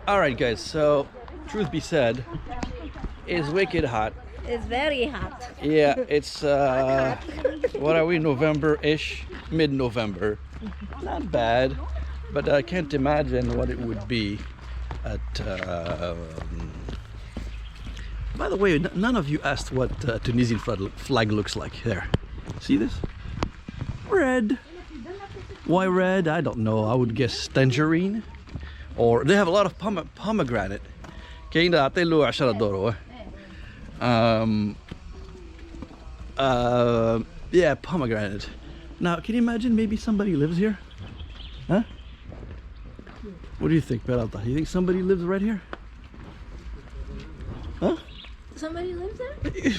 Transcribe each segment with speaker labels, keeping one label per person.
Speaker 1: Alright guys, so truth be said, it's wicked hot.
Speaker 2: It's very hot.
Speaker 1: Yeah, it's what are we, November-ish, mid-November. Not bad, but I can't imagine what it would be at by the way, none of you asked what Tunisian flag looks like. There, see this? Red. Why red? I don't know. I would guess tangerine, or they have a lot of pomegranate. Yeah, pomegranate. Now, can you imagine maybe somebody lives here? Huh? What do you think, Peralta? You think somebody lives right here? Huh?
Speaker 2: Somebody lives there?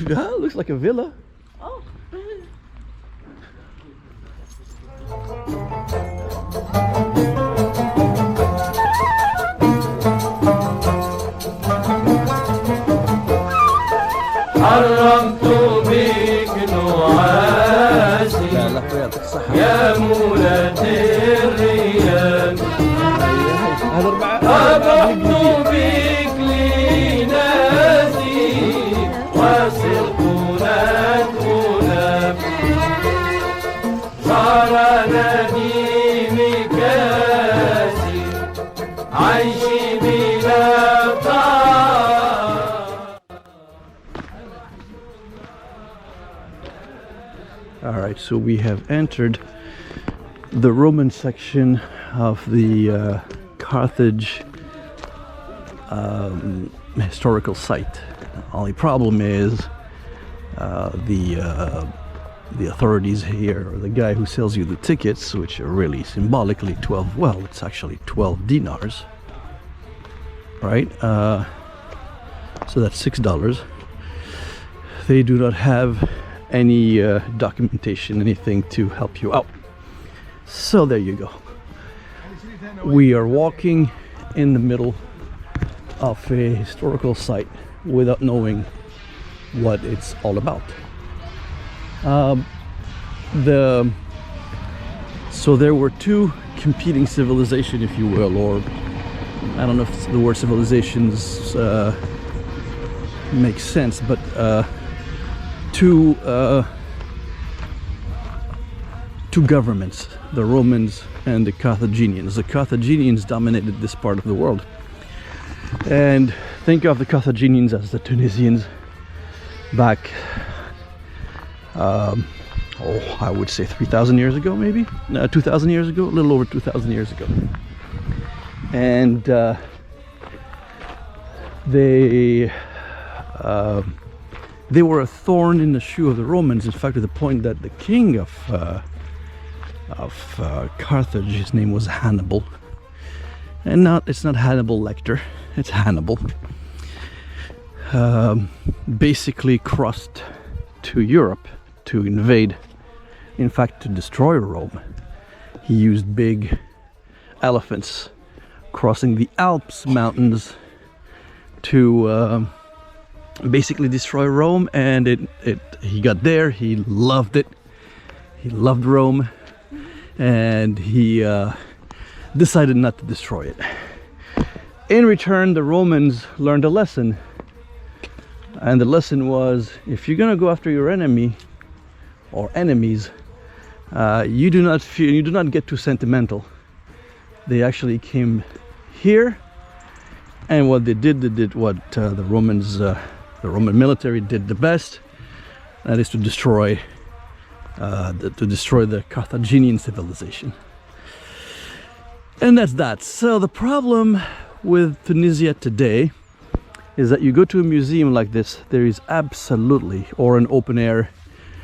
Speaker 1: Yeah, looks like a villa.
Speaker 2: Oh.
Speaker 3: حرمت بك نعاسي يا مولة الريان هبطت بك لناسي وصرت ندخلا صار نديم كاسي عيشي بلا طعام.
Speaker 1: Alright, so we have entered the Roman section of the Carthage historical site. The only problem is the authorities here, or the guy who sells you the tickets, which are really symbolically 12, well, it's actually 12 dinars, right? So that's $6. They do not have any documentation, anything to help you out. So there you go. We are walking in the middle of a historical site without knowing what it's all about. So there were two competing civilizations, if you will, or I don't know if the word civilizations makes sense, but two governments, the Romans and the Carthaginians. The Carthaginians dominated this part of the world, and think of the Carthaginians as the Tunisians back I would say 3,000 years ago, maybe 2,000 years ago, a little over 2,000 years ago. And they were a thorn in the shoe of the Romans, in fact, to the point that the king of Carthage, his name was Hannibal, and it's not Hannibal Lecter, it's Hannibal, basically crossed to Europe to invade, in fact to destroy Rome. He used big elephants crossing the Alps mountains to basically destroy Rome, and he got there, he loved it, he loved Rome, and he decided not to destroy it. In return, the Romans learned a lesson, and the lesson was, if you're gonna go after your enemy or enemies, you do not fear, you do not get too sentimental. They actually came here, and what they did what the Roman military did the best, that is to destroy the Carthaginian civilization. And that's that. So the problem with Tunisia today is that you go to a museum like this, there is absolutely, or an open air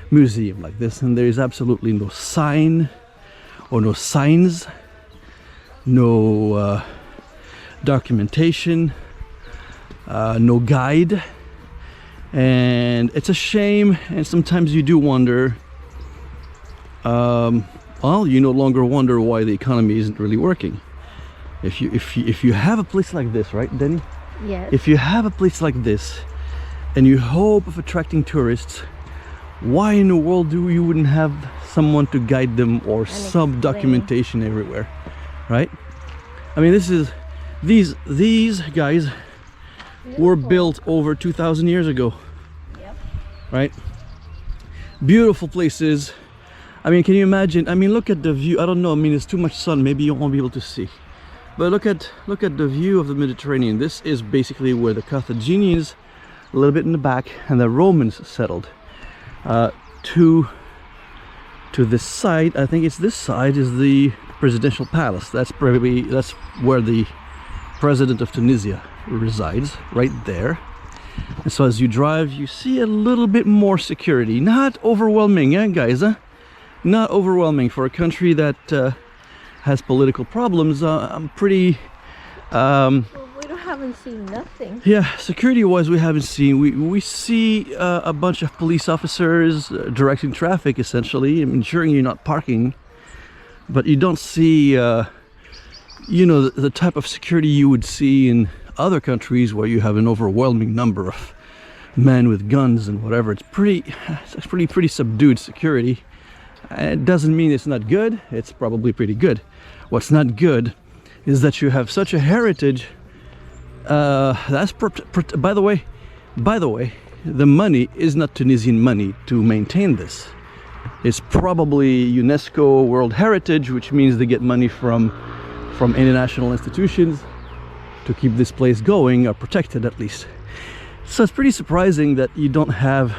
Speaker 1: museum like this, and there is absolutely no sign or no signs, no documentation, no guide, and it's a shame. And sometimes you do wonder, well, you no longer wonder why the economy isn't really working. If you have a place like this, right, Denny?
Speaker 2: Yes.
Speaker 1: If you have a place like this and you hope of attracting tourists, why in the world you wouldn't have someone to guide them, or some documentation everywhere, right? I mean, these guys were built over 2,000 years ago.
Speaker 2: Yep.
Speaker 1: Right? Beautiful places. I mean, can you imagine? I mean, look at the view. I don't know. I mean, it's too much sun. Maybe you won't be able to see. But look at the view of the Mediterranean. This is basically where the Carthaginians, a little bit in the back, and the Romans settled. To this side, I think it's this side, is the presidential palace. That's where the president of Tunisia resides, right there. And so as you drive, you see a little bit more security. Not overwhelming, eh, guys? Not overwhelming for a country that has political problems. I'm pretty.
Speaker 2: Well, haven't seen nothing.
Speaker 1: Yeah, security-wise, we haven't seen. We see a bunch of police officers directing traffic, essentially, ensuring you're not parking. But you don't see, you know, the type of security you would see in other countries where you have an overwhelming number of men with guns and whatever. It's pretty subdued security. It doesn't mean it's not good. It's probably pretty good. What's not good is that you have such a heritage. By the way, the money is not Tunisian money to maintain this. It's probably UNESCO World Heritage, which means they get money from international institutions to keep this place going, or protected at least. So it's pretty surprising that you don't have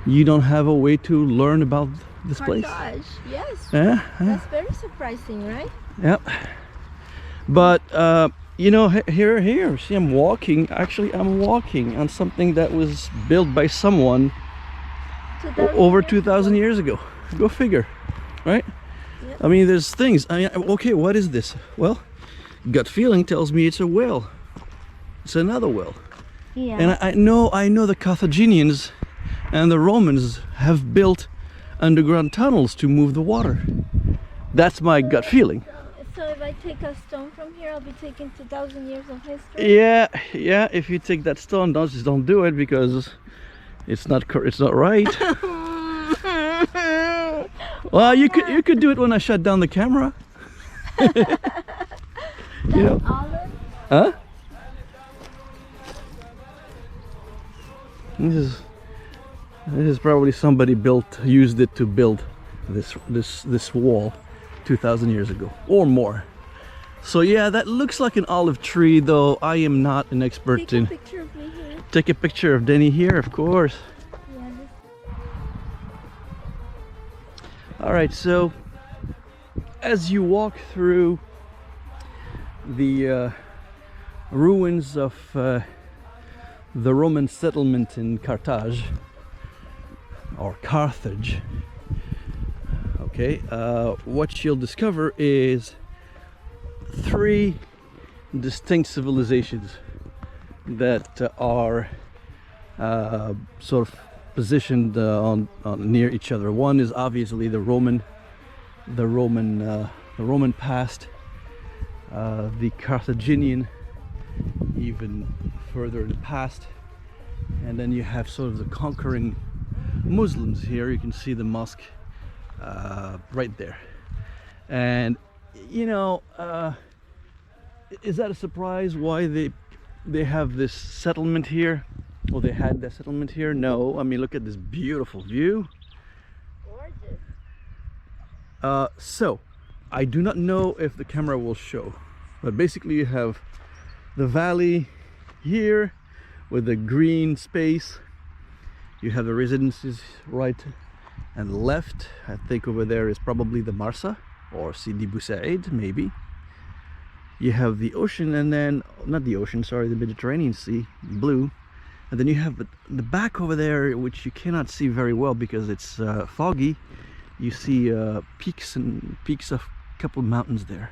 Speaker 1: a way to learn about this place.
Speaker 2: Carthage, yes.
Speaker 1: Yeah,
Speaker 2: That's very surprising, right?
Speaker 1: Yep. But you know, here, see, I'm walking on something that was built by someone over 2,000 years ago. Go figure, right?
Speaker 2: Yep.
Speaker 1: I mean, there's things. Okay, what is this? Well, gut feeling tells me it's a well. It's another well.
Speaker 2: Yeah.
Speaker 1: And I know the Carthaginians and the Romans have built underground tunnels to move the water. That's my gut feeling.
Speaker 2: So if I take a stone from here, I'll be taking 2,000 years of history?
Speaker 1: Yeah, if you take that stone, don't do it, because it's not right. Well, you could do it when I shut down the camera. You know?
Speaker 2: Olive?
Speaker 1: Huh? This is probably somebody used it to build this wall 2,000 years ago or more. So yeah, that looks like an olive tree, though I am not an expert in.
Speaker 2: Take a picture of me here.
Speaker 1: Take a picture of Denny here, of course.
Speaker 2: Yeah,
Speaker 1: All right, so as you walk through the ruins of the Roman settlement in Carthage, or Carthage, okay, what you'll discover is 3 distinct civilizations that are sort of positioned on near each other. One is obviously the Roman past, the Carthaginian even further in the past, and then you have sort of the conquering Muslims here. You can see the mosque right there. And you know, is that a surprise why they have this settlement here? Well, they had that settlement here? No. I mean, look at this beautiful view.
Speaker 2: gorgeous.
Speaker 1: So I do not know if the camera will show, but basically you have the valley here with the green space. You have the residences right and left. I think over there is probably the Marsa or Sidi Bou Said, maybe. You have the ocean, and then not the ocean, sorry, the Mediterranean Sea, blue. And then you have the back over there, which you cannot see very well because it's foggy. You see peaks of a couple of mountains there.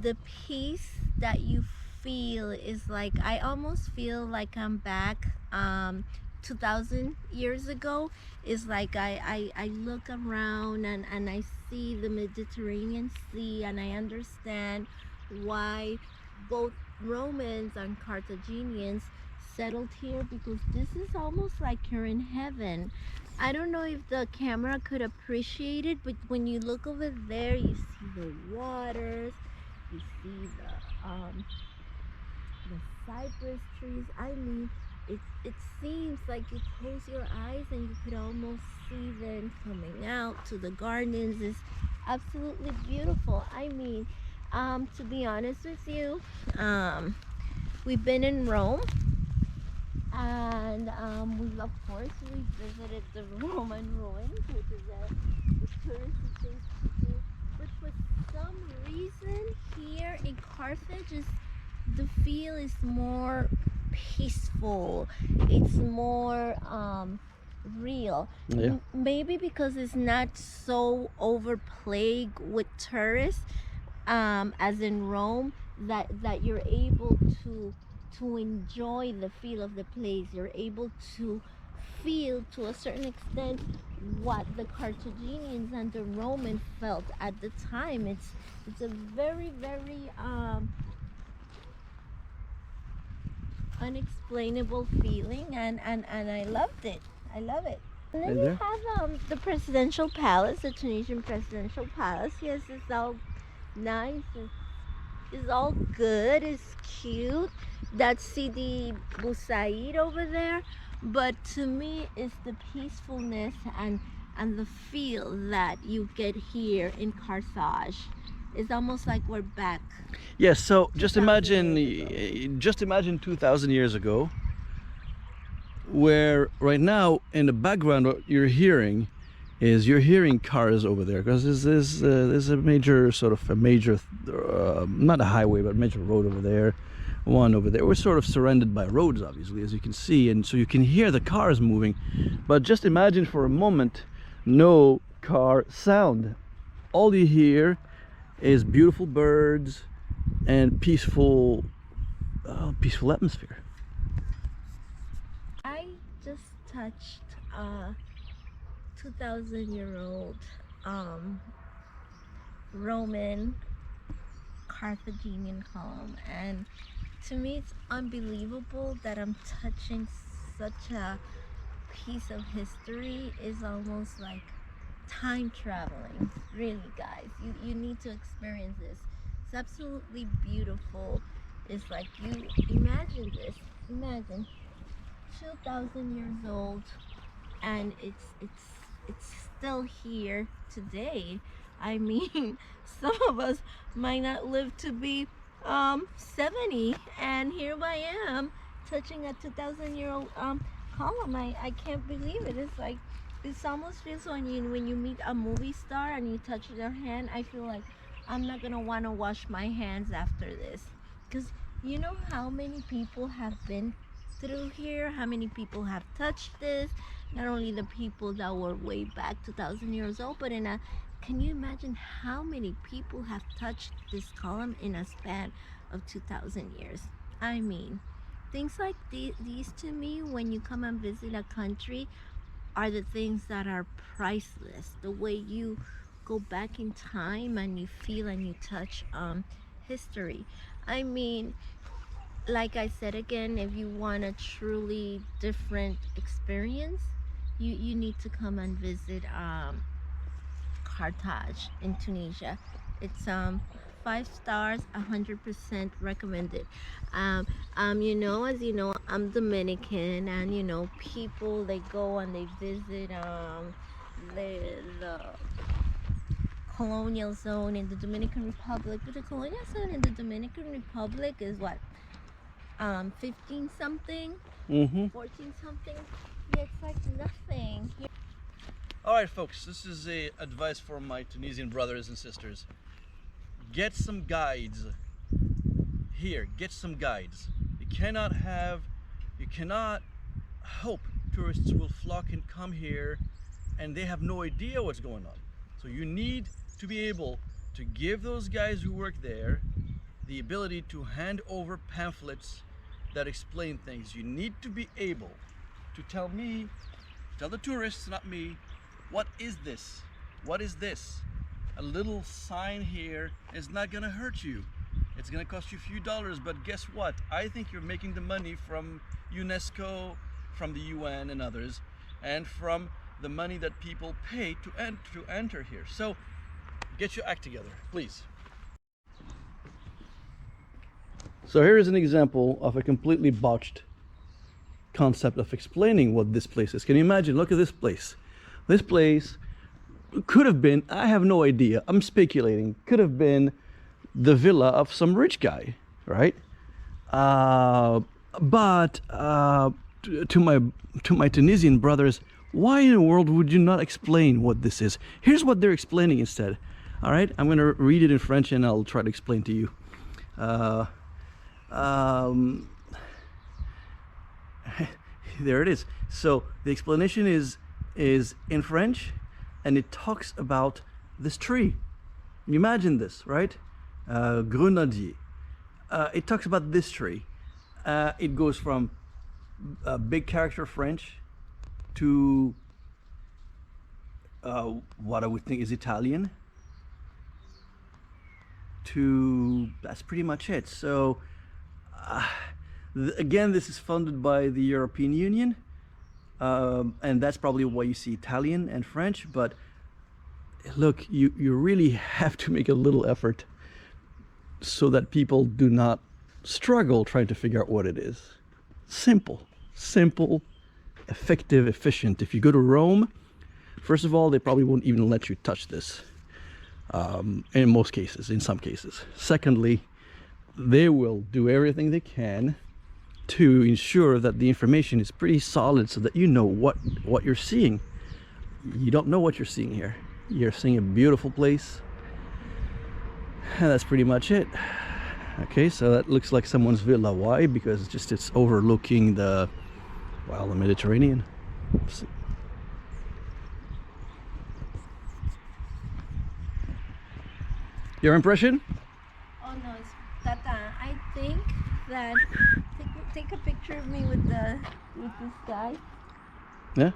Speaker 2: The peace that you feel is like, I almost feel like I'm back 2,000 years ago is like I look around and I see the Mediterranean Sea, and I understand why both Romans and Carthaginians settled here, because this is almost like you're in heaven. I don't know if the camera could appreciate it, but when you look over there, you see the waters, you see the cypress trees. I mean, it seems like you close your eyes and you could almost see them coming out to the gardens. It's absolutely beautiful. I mean, to be honest with you, we've been in Rome, and we of course we visited the Roman ruins, which is the touristy thing to do. But for some reason here in Carthage, the feel is more peaceful. It's more real.
Speaker 1: Yeah.
Speaker 2: Maybe because it's not so overplagued with tourists, as in Rome, that you're able to enjoy the feel of the place. You're able to feel to a certain extent what the Carthaginians and the Romans felt at the time. It's a very unexplainable feeling, and I loved it. I love it. And then
Speaker 1: And
Speaker 2: you
Speaker 1: there?
Speaker 2: have the presidential palace, the Tunisian presidential palace. Yes, it's all nice. It's all good. It's cute. That's Sidi Boussaid over there. But to me, it's the peacefulness and the feel that you get here in Carthage. It's almost like we're back.
Speaker 1: Yes, so just
Speaker 2: 2,000 years
Speaker 1: imagine 2,000 years ago, where right now in the background what you're hearing cars over there, because there's a major not a highway but a major road over there, one over there. We're sort of surrounded by roads, obviously, as you can see, and so you can hear the cars moving. But just imagine for a moment no car sound. All you hear is beautiful birds and peaceful atmosphere.
Speaker 2: I just touched a 2,000-year-old Roman Carthaginian column, and to me it's unbelievable that I'm touching such a piece of history. Is almost like time traveling. Really, guys, you need to experience this. It's absolutely beautiful. It's like, you imagine this. Imagine 2,000 years old, and it's still here today. I mean, some of us might not live to be 70, and here I am touching a 2,000-year-old column. I can't believe it. It's like, this almost feels when you meet a movie star and you touch their hand. I feel like I'm not gonna want to wash my hands after this, because you know how many people have been through here, how many people have touched this. Not only the people that were way back 2,000 years old, but can you imagine how many people have touched this column in a span of 2,000 years? I mean, things like these to me, when you come and visit a country, are the things that are priceless. The way you go back in time and you feel and you touch history. I mean, like I said again, if you want a truly different experience, you need to come and visit Carthage in Tunisia. It's 5 stars, 100% recommended. You know, as you know, I'm Dominican, and you know, people, they go and they visit the colonial zone in the Dominican Republic. But the colonial zone in the Dominican Republic is what, 15 something, 14 something. Yeah, it's like nothing.
Speaker 1: All right, folks, this is a advice for my Tunisian brothers and sisters. Get some guides here. Get some guides. You cannot hope tourists will flock and come here and they have no idea what's going on. So you need to be able to give those guys who work there the ability to hand over pamphlets that explain things. You need to be able to tell me, tell the tourists, not me, what is this? What is this? A little sign here is not gonna hurt you. It's gonna cost you a few dollars, but guess what? I think you're making the money from UNESCO, from the UN and others, and from the money that people pay to enter here. So get your act together, please. So here is an example of a completely botched concept of explaining what this place is. Can you imagine? Look at this place. This place could have been, I have no idea, I'm speculating, could have been the villa of some rich guy, right? But to my Tunisian brothers, why in the world would you not explain what this is? Here's what they're explaining instead. All right, I'm going to read it in French and I'll try to explain to you. There it is. So the explanation is in French, and it talks about this tree. Imagine this, right? Grenadier. It talks about this tree. It goes from big character French to what I would think is Italian, to that's pretty much it. So again, this is funded by the European Union, and that's probably why you see Italian and French. But look, you really have to make a little effort so that people do not struggle trying to figure out what it is. Simple, effective, efficient. If you go to Rome, first of all, they probably won't even let you touch this. In most cases, in some cases. Secondly, they will do everything they can to ensure that the information is pretty solid so that you know what you're seeing. You don't know what you're seeing here. You're seeing a beautiful place, and that's pretty much it. Okay, so that looks like someone's villa. Why? Because it's overlooking the Mediterranean. Your impression?
Speaker 2: Oh no, it's Tata. I think that take a picture of me with this guy.
Speaker 1: Yeah.